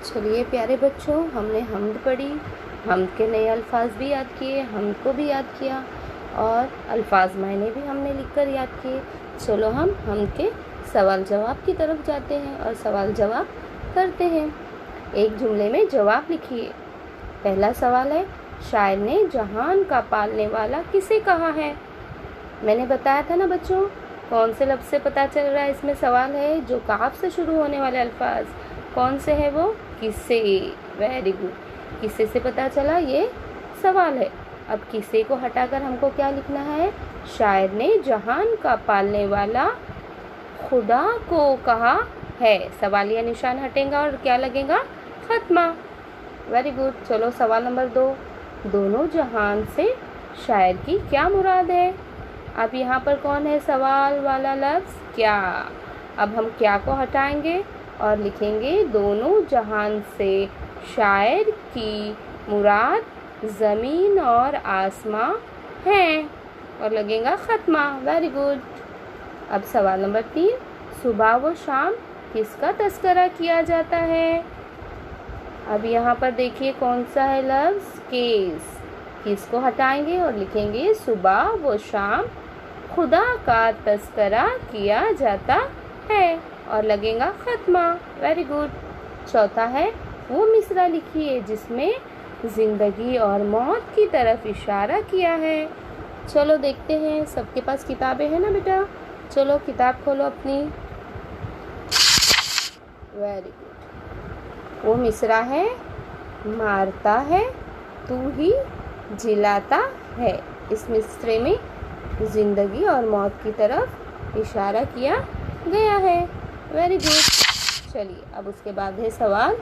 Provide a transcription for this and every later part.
चलिए प्यारे बच्चों, हमने हम्द पढ़ी, हम्द के नए अल्फाज भी याद किए, हम्द को भी याद किया और अल्फाज मायने भी हमने लिखकर याद किए। चलो हम हम्द के सवाल जवाब की तरफ जाते हैं और सवाल जवाब करते हैं। एक जुमले में जवाब लिखिए। पहला सवाल है, शायर ने जहान का पालने वाला किसे कहा है? मैंने बताया था ना बच्चों, कौन से लफ्ज़ से पता चल रहा है? इसमें सवाल है जो काफ से शुरू होने वाले अल्फाज कौन से है? वो किसे। Very good. किसे से पता चला, ये सवाल है। अब किसे को हटाकर हमको क्या लिखना है? शायर ने जहान का पालने वाला खुदा को कहा है। सवालिया निशान हटेगा और क्या लगेगा? खत्मा। Very good. चलो सवाल नंबर 2, दोनों जहान से शायर की क्या मुराद है? अब यहाँ पर कौन है सवाल वाला लफ्ज़? क्या। अब हम क्या को हटाएंगे और लिखेंगे दोनों जहान से शायर की मुराद ज़मीन और आसमां हैं और लगेगा ख़त्मा। Very good. अब सवाल नंबर 3, सुबह व शाम किसका तस्करा किया जाता है? अब यहाँ पर देखिए कौन सा है लफ्ज़? किस। किस को हटाएंगे और लिखेंगे सुबह व शाम खुदा का तस्करा किया जाता है और लगेगा खत्मा। Very good. चौथा है, वो मिसरा लिखिए जिसमें ज़िंदगी और मौत की तरफ इशारा किया है। चलो देखते हैं, सबके पास किताबें हैं ना बेटा? चलो किताब खोलो अपनी। Very good. वो मिसरा है, मारता है तू ही जिलाता है। इस मिसरे में ज़िंदगी और मौत की तरफ इशारा किया गया है। Very good. चलिए अब उसके बाद है सवाल,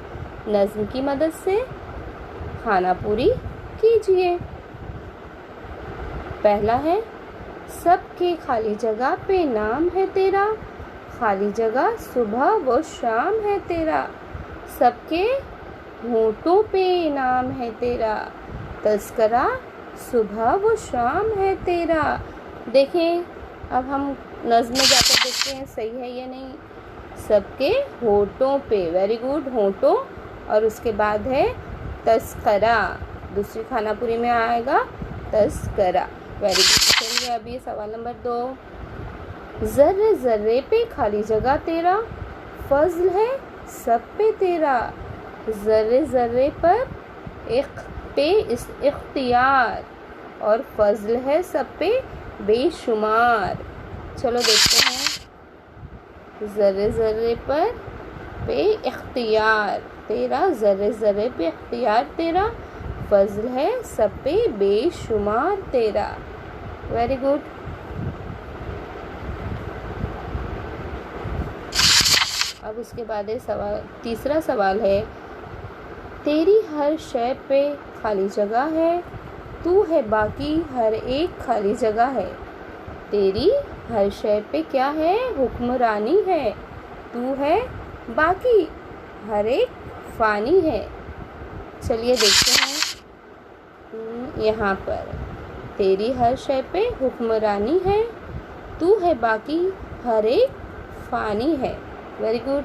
नज़्म की मदद से खाना पूरी कीजिए। पहला है, सबके खाली जगह पे नाम है तेरा, खाली जगह सुबह व शाम है तेरा। सबके होठों पे नाम है तेरा, तज़किरा सुबह व शाम है तेरा। देखें, अब हम नज़्म में जाकर देखते हैं सही है या नहीं। सबके होठों पे, वेरी गुड, होठों, और उसके बाद है तज़किरा, दूसरी खानापुरी में आएगा तज़किरा। Very good. चलिए अब ये सवाल नंबर 2, ज़र्रे ज़र्रे पे खाली जगह तेरा, फज़ल है सब पे तेरा। ज़र्रे ज़र्रे पर इख्तियार और फज़ल है सब पे बेशुमार। चलो देखते हैं, ज़र्रे ज़र्रे पर पे इख्तियार तेरा, ज़र्रे ज़र्रे पे इख्तियार तेरा, फज़ल है सब पे बेशुमार तेरा। Very good. अब उसके बाद सवाल, तीसरा सवाल है, तेरी हर शय पे खाली जगह है, तू है बाकी हर एक खाली जगह है। तेरी हर शय पे क्या है? हुक्मरानी है, तू है बाकी हर एक फ़ानी है। चलिए देखते हैं, यहाँ पर तेरी हर शय पे हुक्मरानी है, तू है बाकी हर एक फ़ानी है। Very good.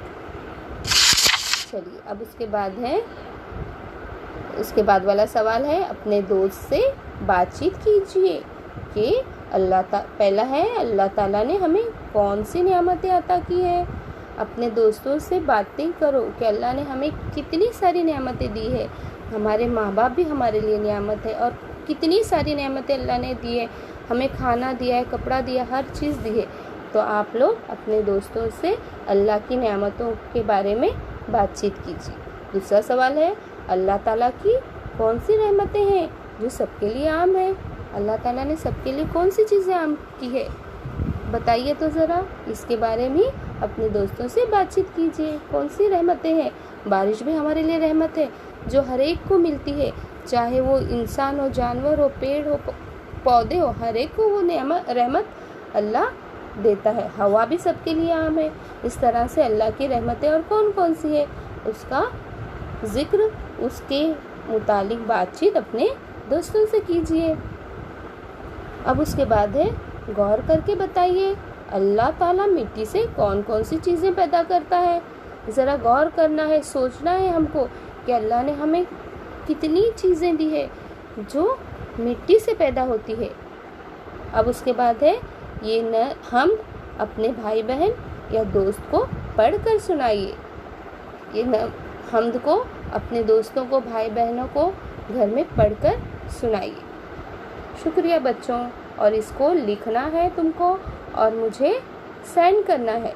चलिए अब उसके बाद है, उसके बाद वाला सवाल है, अपने दोस्त से बातचीत कीजिए कि पहला है, अल्लाह ताला ने हमें कौन सी नेमतें अता की है। अपने दोस्तों से बातें करो कि अल्लाह ने हमें कितनी सारी नेमतें दी है। हमारे माँ बाप भी हमारे लिए नेमत है और कितनी सारी नेमतें अल्लाह ने दी है। हमें खाना दिया है, कपड़ा दिया, हर चीज़ दी है। तो आप लोग अपने दोस्तों से अल्लाह की नेमतों के बारे में बातचीत कीजिए। दूसरा सवाल है, अल्लाह ताला की कौन सी रहमतें हैं जो सबके लिए आम है? अल्लाह ताला ने सबके लिए कौन सी चीज़ें आम की है? बताइए तो ज़रा, इसके बारे में अपने दोस्तों से बातचीत कीजिए। कौन सी रहमतें हैं? बारिश भी हमारे लिए रहमत है जो हर एक को मिलती है, चाहे वो इंसान हो, जानवर हो, पेड़ हो, पौधे हो, हर एक को वो रहमत अल्लाह देता है। हवा भी सबके लिए आम है। इस तरह से अल्लाह की रहमतें और कौन कौन सी है उसका ज़िक्र, उसके मुतालिक बातचीत अपने दोस्तों से कीजिए। अब उसके बाद है, गौर करके बताइए अल्लाह ताला मिट्टी से कौन कौन सी चीज़ें पैदा करता है। ज़रा गौर करना है, सोचना है हमको कि अल्लाह ने हमें कितनी चीज़ें दी है जो मिट्टी से पैदा होती है। अब उसके बाद है ये न हम अपने भाई बहन या दोस्त को पढ़ कर सुनाइए। ये न हमद को अपने दोस्तों को, भाई बहनों को घर में पढ़ कर सुनाइए। शुक्रिया बच्चों, और इसको लिखना है तुमको और मुझे सेंड करना है।